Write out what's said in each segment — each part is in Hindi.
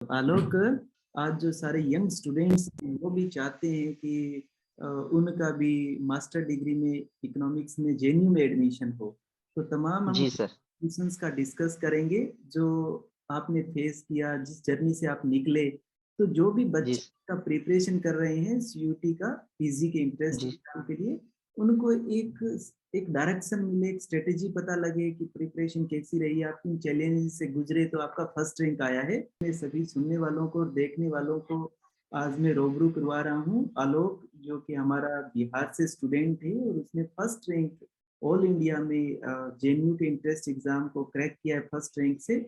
आलोक, आज जो सारे यंग स्टूडेंट्स हैं वो भी चाहते हैं कि उनका भी मास्टर डिग्री में इकोनॉमिक्स में जेएनयू में एडमिशन हो। तो तमाम हम जी सर। क्वेश्चंस का डिस्कस करेंगे जो आपने फेस किया, जिस जर्नी से आप निकले। तो जो भी जी बच्चे का प्रिपरेशन कर रहे हैं सीयूटी का, पीजी के इंट्रेंस जी एग्जाम के लिए, उनको एक एक डायरेक्शन मिले, एक स्ट्रेटेजी पता लगे कि प्रिपरेशन कैसी रही, आप किन चैलेंज से गुजरे तो आपका फर्स्ट रैंक आया है। मैं सभी सुनने वालों को और देखने वालों को आज मैं रूबरू करवा रहा हूँ आलोक, जो कि हमारा बिहार से स्टूडेंट है और उसने फर्स्ट रैंक ऑल इंडिया में जेएनयू के इंट्रेंस एग्जाम को क्रैक किया है फर्स्ट रैंक से।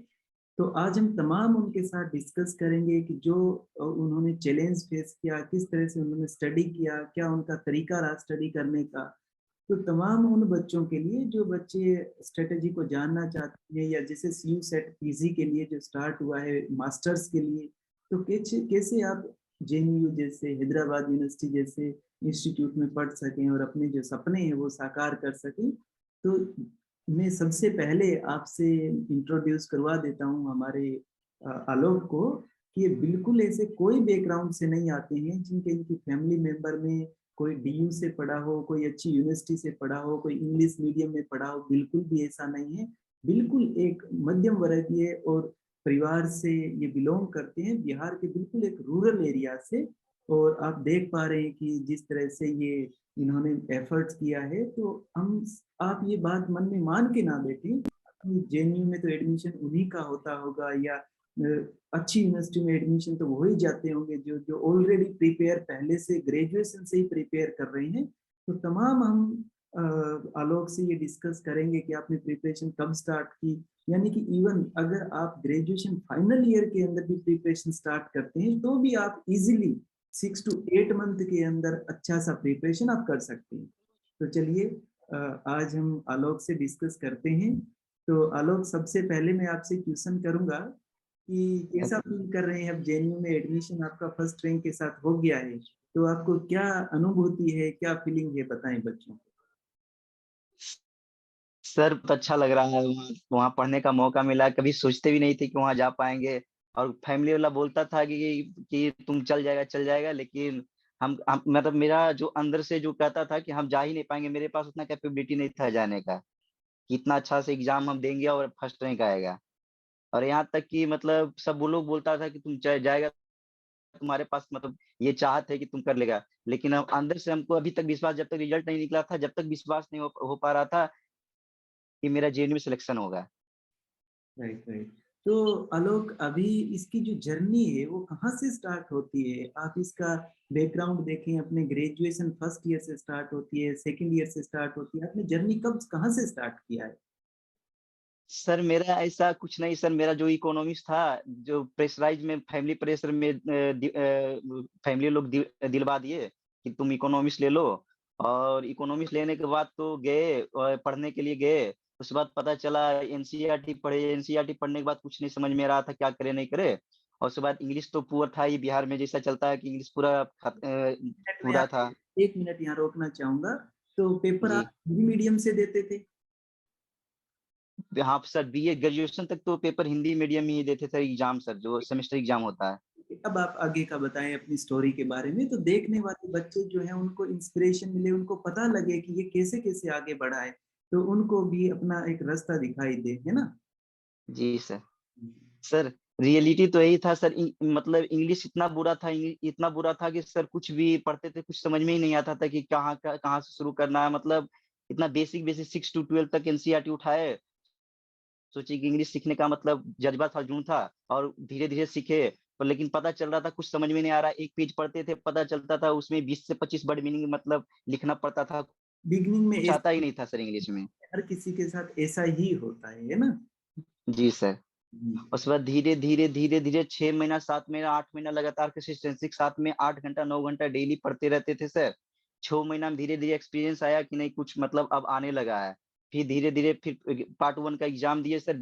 तो आज हम तमाम उनके साथ डिस्कस करेंगे कि जो उन्होंने चैलेंज फेस किया, किस तरह से उन्होंने स्टडी किया, क्या उनका तरीका रहा स्टडी करने का। तो तमाम उन बच्चों के लिए जो बच्चे स्ट्रेटेजी को जानना चाहते हैं, या जैसे सीयू सेट पीजी के लिए जो स्टार्ट हुआ है मास्टर्स के लिए, तो कैसे कैसे आप जेएनयू जैसे, हैदराबाद यूनिवर्सिटी जैसे इंस्टीट्यूट में पढ़ सकें और अपने जो सपने हैं वो साकार कर सकें। तो मैं सबसे पहले आपसे इंट्रोड्यूस करवा देता हूँ हमारे आलोक को, कि ये बिल्कुल ऐसे कोई बैकग्राउंड से नहीं आते हैं, जिनके इनकी फैमिली मेंबर में कोई डीयू से पढ़ा हो, कोई अच्छी यूनिवर्सिटी से पढ़ा हो, कोई इंग्लिश मीडियम में पढ़ा हो। बिल्कुल भी ऐसा नहीं है। बिल्कुल एक मध्यम वर्गीय और परिवार से ये बिलोंग करते हैं, बिहार के बिल्कुल एक रूरल एरिया से। और आप देख पा रहे हैं कि जिस तरह से ये इन्होंने एफर्ट्स किया है, तो हम आप ये बात मन में मान के ना बैठे। जेएनयू में तो एडमिशन उन्हीं का होता होगा, या अच्छी यूनिवर्सिटी में एडमिशन तो वो ही जाते होंगे जो जो ऑलरेडी प्रिपेयर, पहले से ग्रेजुएशन से ही प्रिपेयर कर रहे हैं। तो तमाम हम आलोक से ये डिस्कस करेंगे कि आपने प्रिपरेशन कब स्टार्ट की, यानी कि इवन अगर आप ग्रेजुएशन फाइनल ईयर के अंदर भी प्रिपरेशन स्टार्ट करते हैं तो भी आप इजीली 6 to 8 मंथ के अंदर अच्छा सा प्रिपरेशन आप कर सकते हैं। तो चलिए आज हम आलोक से डिस्कस करते हैं। तो आलोक, सबसे पहले मैं आपसे क्वेश्चन करूंगा कि कैसा फील कर रहे हैं अब जेएनयू में एडमिशन आपका फर्स्ट रैंक के साथ हो गया है, तो आपको क्या अनुभूति है, क्या फीलिंग है, बताएं बच्चों को। सर बहुत अच्छा लग रहा है। वहाँ वहाँ पढ़ने का मौका मिला। कभी सोचते भी नहीं थे कि वहाँ जा पाएंगे। और फैमिली वाला बोलता था कि तुम चल जाएगा, लेकिन हम मतलब मेरा जो अंदर से जो कहता था कि हम जा ही नहीं पाएंगे, मेरे पास उतना कैपेबिलिटी नहीं था जाने का कि इतना अच्छा से एग्जाम हम देंगे और फर्स्ट रैंक आएगा। और यहाँ तक कि मतलब सब वो लोग बोलता था कि तुम जाएगा, तुम्हारे पास मतलब ये चाहत है कि तुम कर लेगा। लेकिन अब अंदर से हमको अभी तक विश्वास, जब तक रिजल्ट नहीं निकला था, जब तक विश्वास नहीं हो पा रहा था कि मेरा जेएनयू में सिलेक्शन होगा। Right, right. तो आलोक, अभी इसकी जो जर्नी है वो कहाँ से स्टार्ट होती है? आप इसका बैकग्राउंड देखें, अपने ग्रेजुएशन फर्स्ट ईयर से स्टार्ट होती है, सेकंड ईयर से स्टार्ट होती है, आपने जर्नी कब कहाँ से स्टार्ट किया है? सर मेरा ऐसा कुछ नहीं सर। मेरा जो इकोनॉमिक्स था, जो प्रेशराइज में फैमिली प्रेशर में फैमिली लोग दिलवा दिए कि तुम इकोनॉमिक्स ले लो। और इकोनॉमिक्स लेने के बाद तो गए और पढ़ने के लिए गए। उसके बाद पता चला एनसीईआरटी पढ़े। एनसीईआरटी पढ़ने के बाद कुछ नहीं समझ में आ रहा था क्या करे नहीं करे। और उसके बाद इंग्लिश तो पुअर था ही, बिहार में जैसा चलता है कि इंग्लिश पूरा मिनट में पूरा आप था। 1 मिनट यहाँ रोकना चाहूंगा। तो पेपर जी आप हिंदी मीडियम से देते थे? हाँ सर, बीए ग्रेजुएशन तक तो पेपर हिंदी मीडियम में ही देते थे। एग्जाम सर, जो सेमेस्टर एग्जाम होता है। अब आप आगे का बताएं अपनी स्टोरी के बारे में, तो देखने वाले बच्चे जो हैं उनको इंस्पिरेशन मिले, उनको पता लगे कि ये कैसे कैसे आगे बढ़ा है, तो उनको भी अपना एक रास्ता दिखाई दे, है ना? जी सर। सर रियलिटी तो यही था सर। मतलब इंग्लिश इतना बुरा था, इतना बुरा था कि सर कुछ भी पढ़ते थे कुछ समझ में ही नहीं आता था कि कहाँ से शुरू करना है। मतलब इतना बेसिक बेसिक 6 to 12 तक एनसीईआरटी उठाए। सोचिए कि इंग्लिश सीखने का मतलब जज्बा था, जुनून था, और धीरे धीरे सीखे। पर लेकिन पता चल रहा था कुछ समझ में नहीं आ रहा। एक पेज पढ़ते थे, पता चलता था उसमें 20 से 25 वर्ड मीनिंग मतलब लिखना पड़ता था। बिगनिंग में कुछ आता ही नहीं था सर इंग्लिश में। हर किसी के साथ ऐसा ही होता है ना? जी सर। हम्म। उसके बाद धीरे धीरे धीरे धीरे 6 महीना 7 महीना 8 महीना लगातार कंसिस्टेंसी के साथ में 8 घंटा 9 घंटा डेली पढ़ते रहते थे सर। 6 महीना में धीरे धीरे एक्सपीरियंस आया कि नहीं कुछ मतलब अब आने लगा है। फिर धीरे धीरे फिर पार्ट 1 का एग्जाम दिए सर।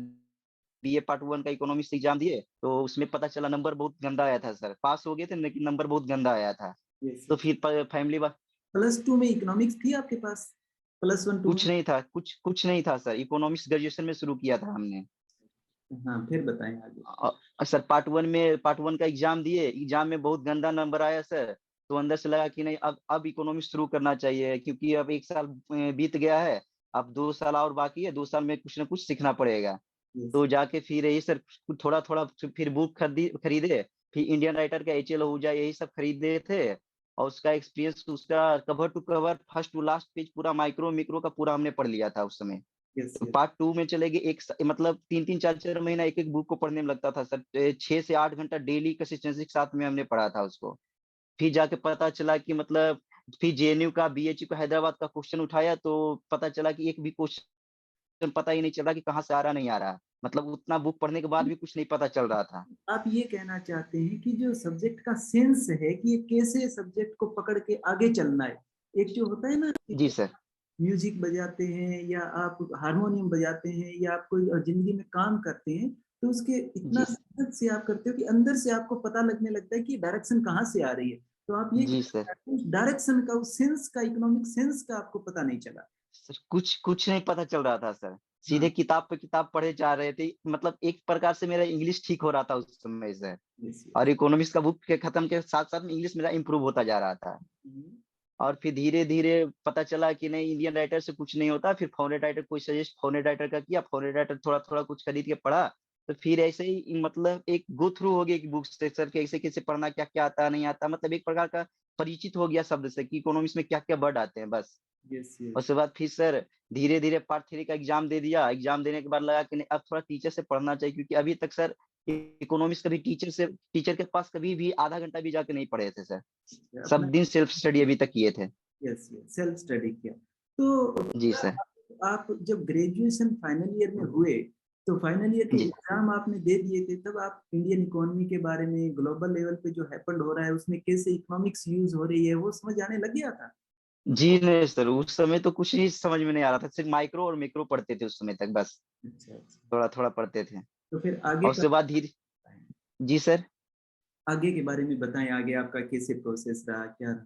बीए पार्ट 1 का इकोनॉमिक्स एग्जाम दिए, तो उसमें पता चला नंबर बहुत गंदा आया था सर। पास हो गए थे लेकिन नंबर बहुत गंदा आया था। यस, तो यस। फिर फैमिली +2 में इकोनॉमिक्स थी आपके पास? +1 2 में? कुछ नहीं था, कुछ नहीं था सर। इकोनॉमिक्स ग्रेजुएशन में शुरू किया था हमने। हाँ, फिर बताएँ आगे। सर पार्ट 1 का एग्ज़ाम दिए, एग्ज़ाम में बहुत गंदा नंबर आया सर, तो अंदर से लगा कि नहीं अब इकोनॉमिक्स शुरू करना चाहिए क्योंकि अब 1 साल बीत गया है, अब 2 साल और बाकी है, 2 साल में कुछ न कुछ सीखना पड़ेगा। यस, तो जाके फिर यही सर थोड़ा-थोड़ा फिर बुक खरीदे, फिर इंडियन राइटर का एचएल आहूजा यही सब खरीदे थे और उसका एक्सपीरियंस उसका cover to cover first to last page पूरा माइक्रो का पूरा हमने पढ़ लिया था उस समय। यस, यस, पार्ट 2 में चले गए एक स मतलब 3-3 4-4 महीना एक-एक बुक को पढ़ने में लगता था सर। 6 से 8 घंटा डेली कंसिस्टेंसी के साथ में हमने पढ़ा था उसको। फिर जाके पता चला कि मतलब फिर जेएनयू का, बीएचयू का, हैदराबाद का क्वेश्चन उठाया तो पता चला कि एक भी क्वेश्चन पता ही नहीं चल रहा कि कहाँ से आ रहा, नहीं आ रहा। मतलब उतना बुक पढ़ने के बाद भी कुछ नहीं पता चल रहा था। आप ये कहना चाहते हैं कि जो सब्जेक्ट का सेंस है कि ये कैसे सब्जेक्ट को पकड़ के आगे चलना है। एक जो होता है ना कि जी सर। म्यूज़िक बजाते हैं या आप हारमोनियम बजाते हैं या आप कोई ज़िंदगी में काम करते हैं, तो उसके इतना जी, मेहनत से आप करते हो कि अंदर से आपको पता लगने लगता है कि डायरेक्शन कहाँ से आ रही है। तो आप ये जी कहना सर। चाहते हैं उस डायरेक्शन का, उस सेंस का, इकोनॉमिक सेंस का आपको पता नहीं चला। सर कुछ कुछ नहीं पता चल रहा था सर। हाँ, सीधे किताब पे किताब पढ़े जा रहे थे। मतलब एक प्रकार से मेरा इंग्लिश ठीक हो रहा था उस समय से यस, और यस। इकोनॉमिक्स का बुक के खत्म के साथ-साथ में इंग्लिश मेरा इम्प्रूव होता जा रहा था। हुँ, और फिर धीरे-धीरे पता चला कि नहीं इंडियन राइटर से कुछ नहीं होता, फिर फॉरेन राइटर कोई सजेस्ट फॉरेन राइटर का किया, फॉरेन राइटर थोड़ा-थोड़ा कुछ खरीद के पढ़ा, तो फिर ऐसे ही मतलब एक गो थ्रू हो गया कि बुक्स से सर कैसे-कैसे पढ़ना, क्या-क्या आता, नहीं आता, मतलब एक प्रकार का परिचित हो गया शब्द से कि इकोनॉमिक्स में क्या-क्या वर्ड आते हैं बस। Yes, yes. उसके बाद फिर सर धीरे-धीरे पार्ट 3 का एग्ज़ाम दे दिया, एग्ज़ाम देने के बाद लगा कि नहीं अब थोड़ा टीचर से पढ़ना चाहिए क्योंकि अभी तक सर इकोनॉमिक्स कभी टीचर के पास कभी भी आधा घंटा भी जाके नहीं पढ़े थे सर। अपना सब दिन सेल्फ स्टडी अभी तक किए थे। यस, यस, सेल्फ स्टडी किया। तो जी भैया सर। आप जब ग्रेजुएशन फाइनल ईयर में हुए, तो फाइनल ईयर के जी। एग्ज़ाम आपने दे दिए थे, तब आप इंडियन इकोनॉमी के बारे में, ग्लोबल लेवल पे जो हैपेंड हो रहा है, उसमें कैसे इकोनॉमिक्स यूज़ हो रही है, वो समझ आने लग गया था? जी नहीं सर, उस समय तो कुछ ही समझ में नहीं आ रहा था, सिर्फ़ माइक्रो और मैक्रो पढ़ते थे उस समय तक बस, अच्छा, अच्छा। थोड़ा-थोड़ा पढ़ते थे। तो फिर और आगे का उसके बाद धीरे बताएँ, जी सर। आगे के बारे में बताएँ, आगे आपका कैसे प्रोसेस रहा, क्या रहा?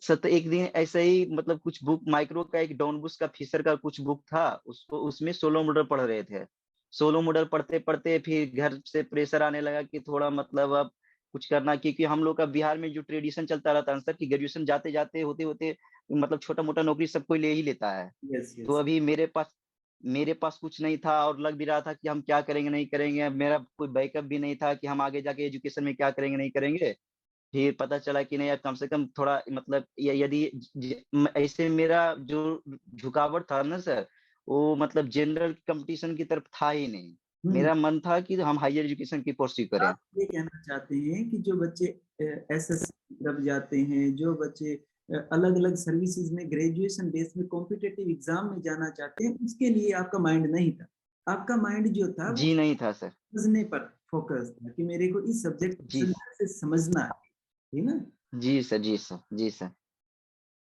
सर तो एक दिन ऐसे ही मतलब कुछ बुक माइक्रो का एक डॉन बुस्क का फिशर का कुछ बुक था, उसको उसमें सोलो मॉडल पढ़ रहे थे। सोलो मॉडल पढ़ते-पढ़ते फिर घर से प्रेशर आने लगा कि थोड़ा मतलब अब कुछ करना क्योंकि हम लोग का बिहार में जो ट्रेडिशन चलता रहता है ना सर कि ग्रेजुएशन जाते-जाते, होते-होते मतलब छोटा-मोटा नौकरी सब कोई ले ही लेता है। यस, तो यस। अभी मेरे पास कुछ नहीं था और लग भी रहा था कि हम क्या करेंगे, नहीं करेंगे। मेरा कोई बैकअप भी नहीं था कि हम आगे जाके एजुकेशन में क्या करेंगे, नहीं करेंगे। फिर पता चला कि नहीं यार कम से कम थोड़ा मतलब य यदि ऐसे मेरा जो झुकावट था ना सर, वो मतलब जनरल कॉम्पिटिशन की तरफ था ही नहीं। हुँ। मेरा मन था कि हम हायर एजुकेशन की परस्यू करें। आप ये कहना चाहते हैं कि जो बच्चे एसएससी की तरफ जाते हैं, जो बच्चे अलग-अलग सर्विसेज़ में ग्रेजुएशन बेस में कॉम्पिटिटिव एग्ज़ाम में जाना चाहते हैं, उसके लिए आपका माइंड नहीं था। आपका माइंड जो था वो जी नहीं था सर। समझने पर फ़ोकस था कि मेरे को इस सब्जेक्ट को जी, सही तरह से समझना है ना? जी सर, जी सर, जी सर।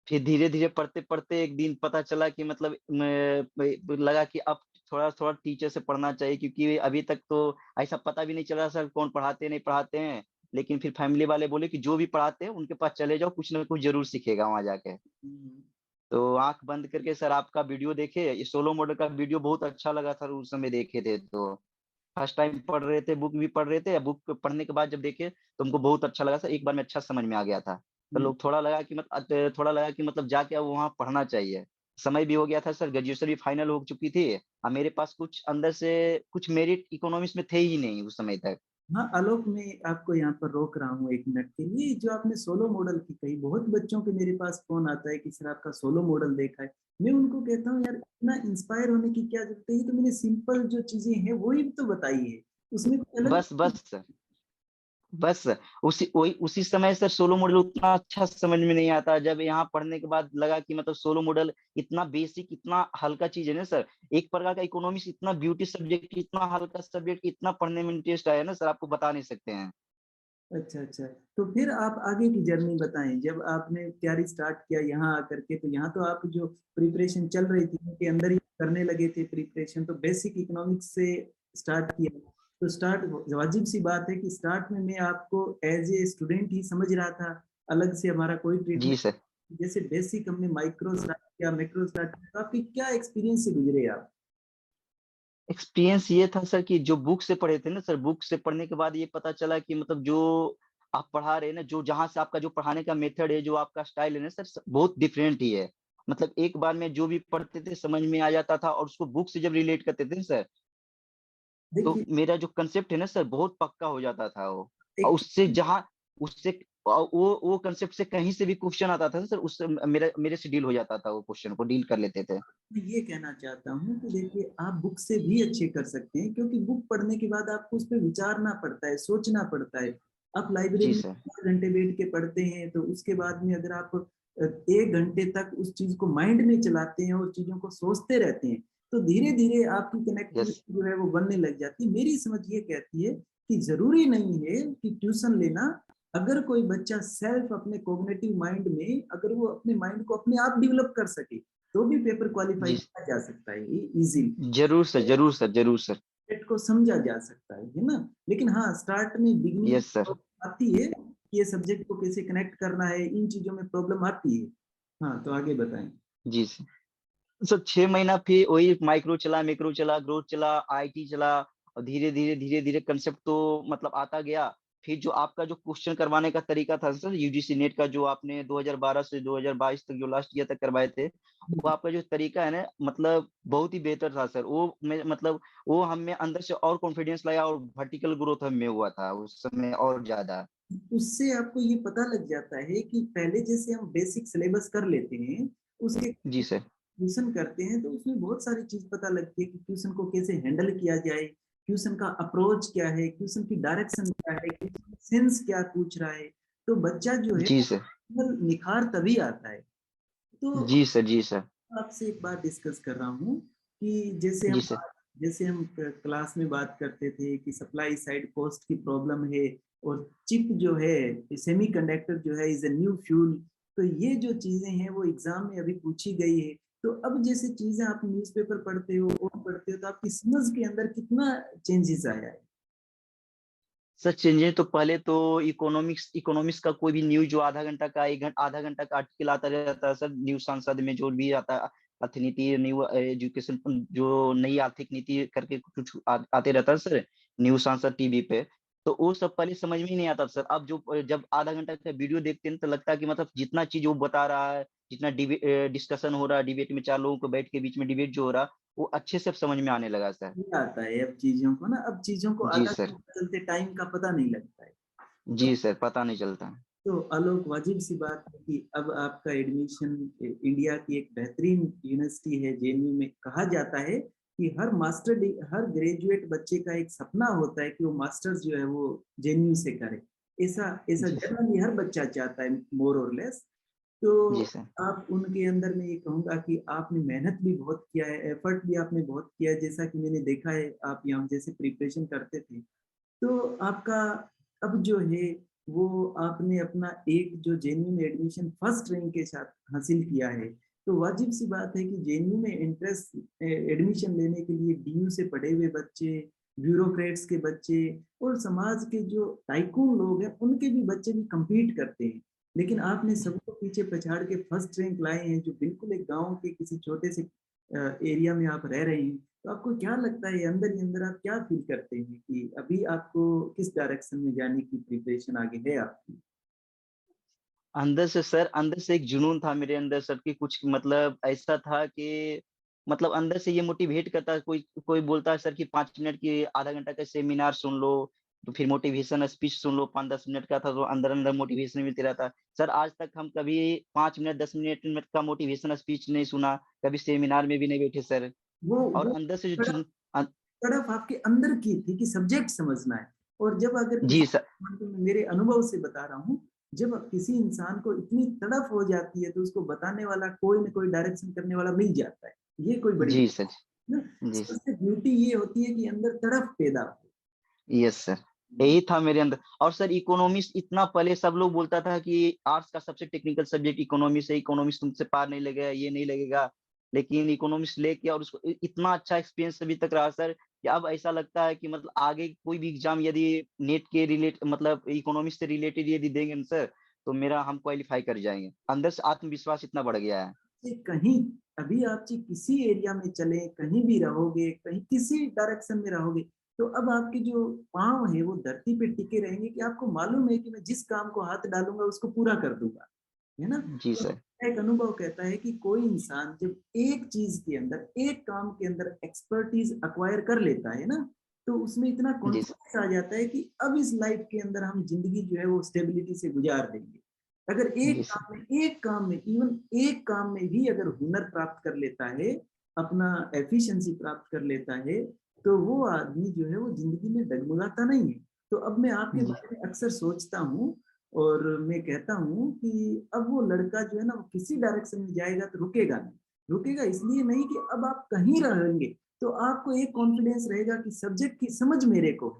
फिर धीरे-धीरे पढ़ते-पढ़ते एक दिन पता चला कि मतलब मैं लगा कि अब थोड़ा-थोड़ा टीचर से पढ़ना चाहिए क्योंकि अभी तक तो ऐसा पता भी नहीं चला सर कौन पढ़ाते हैं, नहीं पढ़ाते हैं। लेकिन फिर फैमिली वाले बोले कि जो भी पढ़ाते हैं उनके पास चले जाओ, कुछ ना कुछ ज़रूर सीखेगा वहाँ जाके। हुँ, तो आँख बंद करके सर आपका वीडियो देखे, ये सोलो मॉडल का वीडियो बहुत अच्छा लगा सर उस समय देखे थे तो। फर्स्ट टाइम पढ़ रहे थे, बुक भी पढ़ रहे थे, बुक पढ़ने के बाद जब देखे तो हमको बहुत अच्छा लगा सर, एक बार में अच्छा समझ में आ गया था। तो हुँ। लोग थोड़ा लगा कि मतलब जाके अब वहाँ पढ़ना चाहिए। समय भी हो गया था सर, ग्रेजुएशन भी फाइनल हो चुकी थी और मेरे पास कुछ अंदर से कुछ मेरिट इकोनॉमिक्स में थे ही नहीं उस समय तक। हाँ, आलोक मैं आपको यहाँ पर रोक रहा हूँ 1 मिनट के लिए। जो आपने सोलो मॉडल की कही, बहुत बच्चों के मेरे पास फ़ोन आता है कि सर आपका सोलो मॉडल देखा है। मैं उनको कहता हूँ यार इतना इंस्पायर होने की क्या ज़रूरत है, ये तो मैंने सिंपल जो चीज़ें हैं वो ही तो बताई है। उसमें कोई अलग बस सर। बस उसी समय सर सोलो मॉडल उतना अच्छा समझ में नहीं आता। जब यहाँ पढ़ने के बाद लगा कि मतलब सोलो मॉडल इतना बेसिक, इतना हल्का चीज़ है ना सर। एक प्रकार का इकोनॉमिक्स इतना ब्यूटी सब्जेक्ट, इतना हल्का सब्जेक्ट, इतना पढ़ने में इंटरेस्ट आया ना सर आपको बता नहीं सकते हैं। अच्छा, अच्छा। तो फिर आप आगे की जर्नी बताएँ, जब आपने तैयारी स्टार्ट किया यहाँ आकर के, तो यहाँ तो आप जो प्रिपरेशन चल रही थी, उनके अंदर ही करने लगे थे प्रिपरेशन, तो बेसिक इकोनॉमिक्स से स्टार्ट किया। तो स्टार्ट वाजिब-सी बात है कि स्टार्ट में मैं आपको एज़ ए स्टूडेंट ही समझ रहा था, अलग से हमारा कोई जी ट्रीटमेंट सर। जैसे बेसिक हमने माइक्रो स्टार्ट किया, मैक्रो स्टार्ट किया, तो आपकी क्या एक्सपीरियंस से गुज़रे आप? एक्सपीरियंस ये था सर कि जो बुक से पढ़े थे ना सर, बुक से पढ़ने के बाद ये पता चला कि मतलब जो आप पढ़ा रहे हैं ना, जो जहाँ से आपका जो पढ़ाने का मेथड है, जो आपका स्टाइल है ना सर, बहुत डिफरेंट ही है। मतलब एक बार में जो भी पढ़ते थे समझ में आ जाता था, और उसको बुक से जब रिलेट करते थे ना सर, तो देखिए मेरा जो कंसेप्ट है ना सर, बहुत पक्का हो जाता था वो। और एक उससे जहाँ उससे वो कंसेप्ट से कहीं से भी क्वेश्चन आता था ना सर, उससे मेरे से डील हो जाता था, वो क्वेश्चन को डील कर लेते थे। मैं ये कहना चाहता हूँ कि देखिए आप बुक से भी अच्छे कर सकते हैं, क्योंकि बुक पढ़ने के बाद आपको उस पर विचारना पड़ता है, सोचना पड़ता है। आप लाइब्रेरी जी में सर। 4 घंटे बैठ के पढ़ते हैं, तो उसके बाद में अगर आप 1 घंटे तक उस चीज को माइंड में चलाते हैं और चीजों को सोचते रहते हैं, तो धीरे धीरे आपकी यस। कनेक्टिविटी जो है वो बनने लग जाती है। मेरी समझ ये कहती है कि जरूरी नहीं है कि ट्यूशन लेना। अगर कोई बच्चा सेल्फ अपने कोग्निटिव माइंड में, अगर वो अपने माइंड को अपने आप डेवलप कर सके, तो भी पेपर क्वालिफाई जी, किया जा सकता है इजीली। जरूर सर, जरूर सर, जरूर सर। सेट को समझा जा सकता है ना। लेकिन हाँ, स्टार्ट में बिगनिंग यस सर। आती है कि ये सब्जेक्ट को कैसे कनेक्ट करना है, इन चीजों में प्रॉब्लम आती है। हाँ, तो आगे बताएं। जी सर। सर 6 महीना फिर वही माइक्रो चला, मैक्रो चला, ग्रोथ चला, आईटी चला, और धीरे-धीरे कंसेप्ट तो मतलब आता गया। फिर जो आपका जो क्वेश्चन करवाने का तरीका था सर, यूजीसी नेट का जो आपने 2012 से 2022 तक जो लास्ट ईयर तक करवाए थे, वो आपका जो तरीका है ना, मतलब बहुत ही बेहतर था सर। वो मैं मतलब वो हमें अंदर से और कॉन्फिडेंस लाया, और वर्टिकल ग्रोथ हम में हुआ था उस समय और ज़्यादा। उससे आपको ये पता लग जाता है कि पहले जैसे हम बेसिक सिलेबस कर लेते हैं, उसके जी सर। ट्यूशन करते हैं तो उसमें बहुत सारी चीज पता लगती है कि ट्यूशन को कैसे हैंडल किया जाए, ट्यूशन का अप्रोच क्या है, ट्यूशन की डायरेक्शन क्या है, ट्यूशन सेंस क्या पूछ रहा है। तो बच्चा जो है जी सर। निखार तभी आता है। तो जी सर, जी सर। आपसे एक बात डिस्कस कर रहा हूँ कि जी सर। जैसे हम क्लास में बात करते थे कि सप्लाई साइड कॉस्ट की प्रॉब्लम है, और चिप जो है, सेमीकंडक्टर जो है इज ए न्यू फ्यूल। तो ये जो चीजें हैं वो एग्जाम में अभी पूछी गई है। तो अब जैसे चीजें आप न्यूज़पेपर पढ़ते हो और पढ़ते हो, तो आपकी समझ के अंदर कितना चेंजेस आया है? सर चेंजेस तो पहले तो इकोनॉमिक्स इकोनॉमिक्स का कोई भी न्यूज़ जो आधा घंटा का आर्टिकल आता रहता है सर, न्यूज़ सांसद में जो भी आता है, अर्थनीति, न्यू एजुकेशन, जो नई आर्थिक नीति करके कुछ आते रहता है सर, न्यूज़ सांसद टीवी पे। तो वो सब पहले समझ में ही नहीं आता था सर। अब जो जब आधा घंटा का वीडियो देखते हैं तो लगता है कि मतलब जितना चीज़ वो बता रहा है, जितना डिस्कशन हो रहा है, डिबेट में 4 लोगों को बैठ के बीच में डिबेट जो हो रहा है, वो अच्छे से अब समझ में आने लगा सर। नहीं आता है अब चीजों को ना, अब चीजों को जी आधा सर। घंटा चलते टाइम का पता नहीं लगता है। तो जी सर, पता नहीं चलता। तो आलोक, वाजिब सी बात है कि अब आपका एडमिशन इंडिया की एक बेहतरीन यूनिवर्सिटी है जेएनयू में। कहा जाता है कि हर ग्रेजुएट बच्चे का एक सपना होता है कि वो मास्टर्स जो है वो जेएनयू से करे। ऐसा ऐसा जी सर। जनरली हर बच्चा चाहता है, मोर और लेस। तो जी सर। आप उनके अंदर मैं ये कहूँगा कि आपने मेहनत भी बहुत किया है, एफर्ट भी आपने बहुत किया है, जैसा कि मैंने देखा है आप यहाँ जैसे प्रिपरेशन करते थे। तो आपका अब जो है वो आपने अपना एक जो जेएनयू में एडमिशन फर्स्ट रैंक के साथ हासिल किया है। तो वाजिब सी बात है कि जेएनयू में इंटरेस्ट एडमिशन लेने के लिए डीयू से पढ़े हुए बच्चे, ब्यूरोक्रेट्स के बच्चे और समाज के जो टाइकून लोग हैं उनके भी बच्चे भी compete करते हैं। लेकिन आपने सबको पीछे पछाड़ के फर्स्ट रैंक लाए हैं, जो बिल्कुल एक गांव के किसी छोटे से एरिया में आप रह रहे हैं। तो आपको क्या लगता है, अंदर ही अंदर आप क्या फील करते हैं कि अभी आपको किस डायरेक्शन में जाने की प्रिपरेशन आगे है आपकी? अंदर से सर, अंदर से एक जुनून था मेरे अंदर सर, कि कुछ मतलब ऐसा था कि मतलब अंदर से ये मोटिवेट करता है। कोई कोई बोलता है सर कि 5 मिनट की आधा घंटा का सेमिनार सुन लो, तो फिर मोटिवेशन स्पीच सुन लो, 5-10 मिनट का था, तो अंदर-अंदर मोटिवेशन मिलती रहता है। सर आज तक हम कभी 5 मिनट 10 मिनट का मोटिवेशन स्पीच नहीं सुना, कभी सेमिनार में भी नहीं बैठे सर। वो और वो अंदर से जो तड़प जुन अ, तड़प आपके अंदर की थी कि सब्जेक्ट समझना है। और जब अगर जी किसी सर। तो मैं मेरे अनुभव से बता रहा हूँ, जब किसी इंसान को इतनी तड़प हो जाती है तो उसको बताने वाला कोई ना कोई डायरेक्शन करने वाला मिल जाता है। ये कोई बड़ी जी सर। ना, जी सर। सबसे ब्यूटी ये होती है कि अंदर तड़प पैदा हो। यस सर, यही था मेरे अंदर। और सर इकोनॉमिक्स इतना पहले सब लोग बोलता था कि आर्ट्स का सबसे टेक्निकल सब्जेक्ट इकोनॉमिक्स है, इकोनॉमिक्स तुमसे पार नहीं लगेगा, ये नहीं लगेगा। लेकिन इकोनॉमिक्स लेके और उसको इतना अच्छा एक्सपीरियंस अभी तक रहा सर, कि अब ऐसा लगता है कि मतलब आगे कोई भी एग्जाम यदि नेट के रिलेट मतलब इकोनॉमिक्स से रिलेटेड यदि देंगे ना सर, तो मेरा हम क्वालिफाई कर जाएंगे। अंदर से आत्मविश्वास इतना बढ़ गया है। चाहे कहीं अभी आप चाहे किसी एरिया में चले, कहीं भी रहोगे, कहीं किसी डायरेक्शन में रहोगे, तो अब आपके जो पाँव है वो धरती पे टिके रहेंगे कि आपको मालूम है कि मैं जिस काम को हाथ डालूँगा उसको पूरा कर दूँगा, है ना? जी तो सर। एक अनुभव कहता है कि कोई इंसान जब एक चीज़ के अंदर, एक काम के अंदर एक्सपर्टीज़ एक्वायर कर लेता है ना, तो उसमें इतना जी सर। कॉन्फिडेंस आ जाता है कि अब इस लाइफ के अंदर हम ज़िंदगी जो है वो स्टेबिलिटी से गुज़ार देंगे। अगर जी सर। एक काम में इवन एक काम में भी अगर हुनर प्राप्त कर लेता है, अपना एफिशिएंसी प्राप्त कर लेता है, तो वो आदमी जो है वो ज़िंदगी में डगमगाता नहीं है। तो अब मैं आपके जी। बारे में अक्सर सोचता हूँ और मैं कहता हूँ कि अब वो लड़का जो है ना वो किसी डायरेक्शन में जाएगा तो रुकेगा नहीं। रुकेगा इसलिए नहीं कि अब आप कहीं रहेंगे, तो आपको एक कॉन्फिडेंस रहेगा कि सब्जेक्ट की समझ मेरे को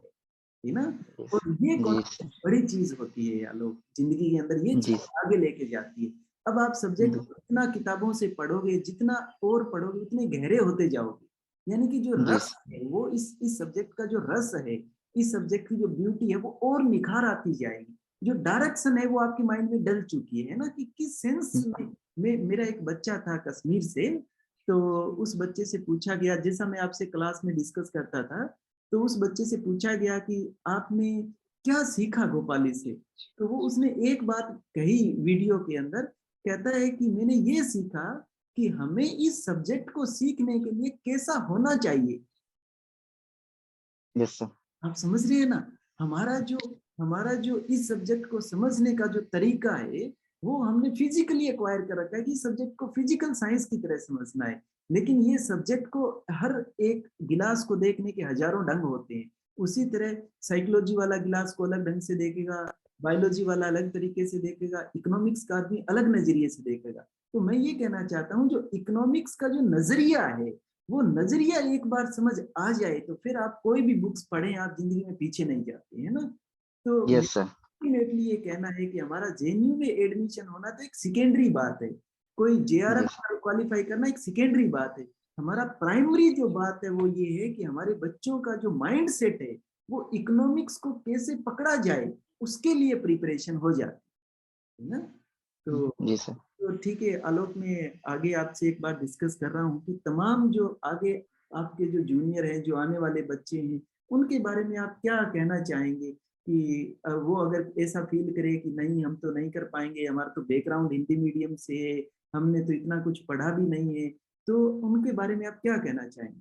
है ना? जी और ये सर। जी सर। कॉन्फिडेंस बड़ी चीज़ होती है आलोक, ज़िंदगी के अंदर ये जी चीज़ आगे लेके जाती है। अब आप सब्जेक्ट जी को जितना किताबों से पढ़ोगे, जितना और पढ़ोगे उतने गहरे होते जाओगे। यानी कि जो जी रस है वो इस सब्जेक्ट का जो रस है, इस सब्जेक्ट की जो ब्यूटी है वो और निखार आती जाएगी। जो डायरेक्शन है वो आपके माइंड में डल चुकी है ना कि किस सेंस में मेरा एक बच्चा था कश्मीर से, तो उस बच्चे से पूछा गया जैसा मैं आपसे क्लास में डिस्कस करता था, तो उस बच्चे से पूछा गया कि आपने क्या सीखा भोपाली से? तो वो उसने एक बात कही वीडियो के अंदर, कहता है कि मैंने ये सीखा कि हमें इस सब्जेक्ट को सीखने के लिए कैसा होना चाहिए। Yes sir. आप समझ रहे हैं ना? हमारा जो इस सब्जेक्ट को समझने का जो तरीका है, वो हमने फिज़िकली एक्वायर कर रखा है कि सब्जेक्ट को फिज़िकल साइंस की तरह समझना है। लेकिन ये सब्जेक्ट को हर एक गिलास को देखने के हज़ारों ढंग होते हैं। उसी तरह साइकोलॉजी वाला गिलास को अलग ढंग से देखेगा, बायोलॉजी वाला अलग तरीके से देखेगा, इकोनॉमिक्स का आदमी अलग नज़रिए से देखेगा। तो मैं ये कहना चाहता हूँ जो इकोनॉमिक्स का जो नज़रिया है, वो नज़रिया एक बार समझ आ जाए तो फिर आप कोई भी बुक्स पढ़ें, आप ज़िंदगी में पीछे नहीं जाते, है ना? तो यस सर। अल्टीमेटली ये कहना है कि हमारा जेएनयू में एडमिशन होना तो एक सेकेंडरी बात है। कोई जेआरएफ जी क्वालीफाई करना एक सेकेंडरी बात है। हमारा प्राइमरी जो बात है वो ये है कि हमारे बच्चों का जो माइंडसेट है, वो इकोनॉमिक्स को कैसे पकड़ा जाए, उसके लिए प्रिपरेशन हो जाए, है ना? तो जी सर। ठीक है आलोक, मैं आगे आपसे एक बात डिस्कस कर रहा हूँ कि तमाम जो आगे आपके जो जूनियर हैं, जो आने वाले बच्चे हैं, उनके बारे में आप क्या कहना चाहेंगे कि वो अगर ऐसा फील करे कि नहीं हम तो नहीं कर पाएँगे, हमारा तो बैकग्राउंड हिंदी मीडियम से है, हमने तो इतना कुछ पढ़ा भी नहीं है, तो उनके बारे में आप क्या कहना चाहेंगे?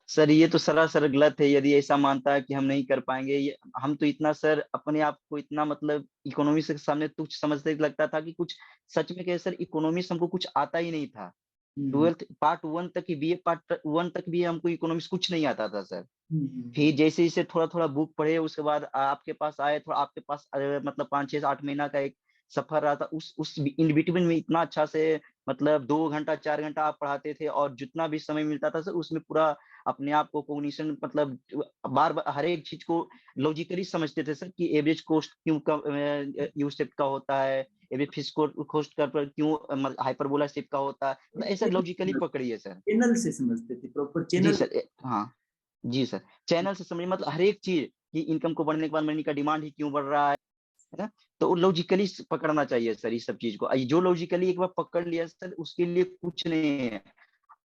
सर, ये तो सरासर गलत है यदि ऐसा मानता है कि हम नहीं कर पाएँगे। ये हम तो इतना सर अपने आप को इतना मतलब इकोनॉमिक्स के सामने तुच्छ समझते लगता था कि कुछ सच में कहे सर इकोनॉमिक्स हमको कुछ आता ही नहीं था। हुँ, 12th पार्ट 1 तक ही बीए पार्ट 1 तक भी हमको इकोनॉमिक्स कुछ नहीं आता था सर। हुँ, हुँ, फिर जैसे-जैसे थोड़ा-थोड़ा बुक पढ़े उसके बाद आपके पास आए थोड़ा आपके पास मतलब 5, 6, 8 महीना का एक सफ़र रहा था। उस इन बिटवीन में इतना अच्छा से मतलब 2 घंटा 4 घंटा आप पढ़ाते थे और जितना भी समय मिलता था सर उसमें पूरा अपने आप को कॉग्निशन मतलब बार-बार हर एक चीज़ को लॉजिकली समझते थे सर कि एवरेज कॉस्ट क्यों यू शेप का होता है, एवरेज फिक्स्ड कॉस्ट का पर क्यों हाइपरबोला शेप का होता है। मतलब ऐसा लॉजिकली पकड़िए सर। चैनल से समझते थे, प्रॉपर जी चैनल। सर हाँ। जी सर, चैनल से समझिए मतलब हर एक चीज़ कि इनकम को बढ़ने के बाद मनी का डिमांड ही क्यों बढ़ रहा है ना? तो लॉजिकली स पकड़ना चाहिए सर इस सब चीज़ को। जो लॉजिकली एक बार पकड़ लिया सर उसके लिए कुछ नहीं है।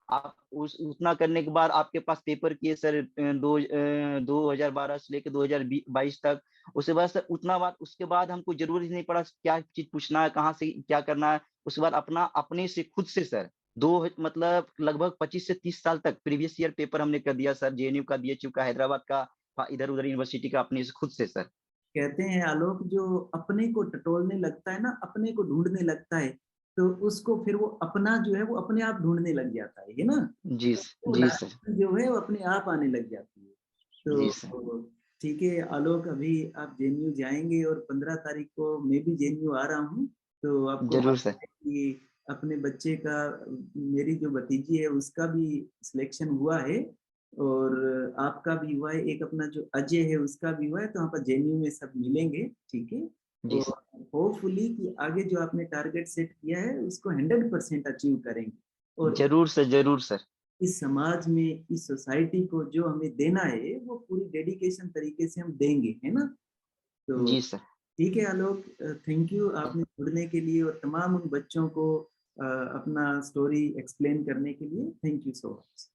आप उस उतना करने के बाद आपके पास पेपर की है सर 2012 से लेके 22 तक। उसके बाद सर उतना बाद उसके बाद हमको ज़रूरत ही नहीं पड़ा क्या चीज़ पूछना है, कहाँ से क्या करना है। उसके बाद अपना अपने से खुद से सर 2 मतलब लगभग 25 से 30 साल तक प्रीवियस ईयर पेपर हमने कर दिया सर जेएनयू का, बीएचयू का, हैदराबाद का, इधर-उधर यूनिवर्सिटी का अपने से खुद से सर। कहते हैं आलोक जो अपने को टटोलने लगता है ना, अपने को ढूँढने लगता है, तो उसको फिर वो अपना जो है वो अपने आप ढूँढने लग जाता है ना? जी वो जी सर। डायरेक्शन जो है वो अपने आप आने लग जाती है। जी सर। तो ठीक है आलोक, अभी आप जेएनयू जाएँगे और 15 तारीख को मैं भी जेएनयू आ रहा हूँ, तो आपको ज़रूर मालूम सर। है कि अपने बच्चे का मेरी जो भतीजी है उसका भी सिलेक्शन हुआ है और आपका भी हुआ है, एक अपना जो अजय है उसका भी हुआ है, तो वहाँ पर जेएनयू में सब मिलेंगे, ठीक है? जी और सर। होपफुली कि आगे जो आपने टारगेट सेट किया है उसको 100% अचीव करेंगे और ज़रूर सर, ज़रूर सर। इस समाज में, इस सोसाइटी को जो हमें देना है, वो पूरी डेडिकेशन तरीके से हम देंगे, है ना? तो जी सर। ठीक है आलोक, थैंक यू आपने जुड़ने के लिए और तमाम उन बच्चों को अपना स्टोरी एक्सप्लेन करने के लिए। Thank you so much.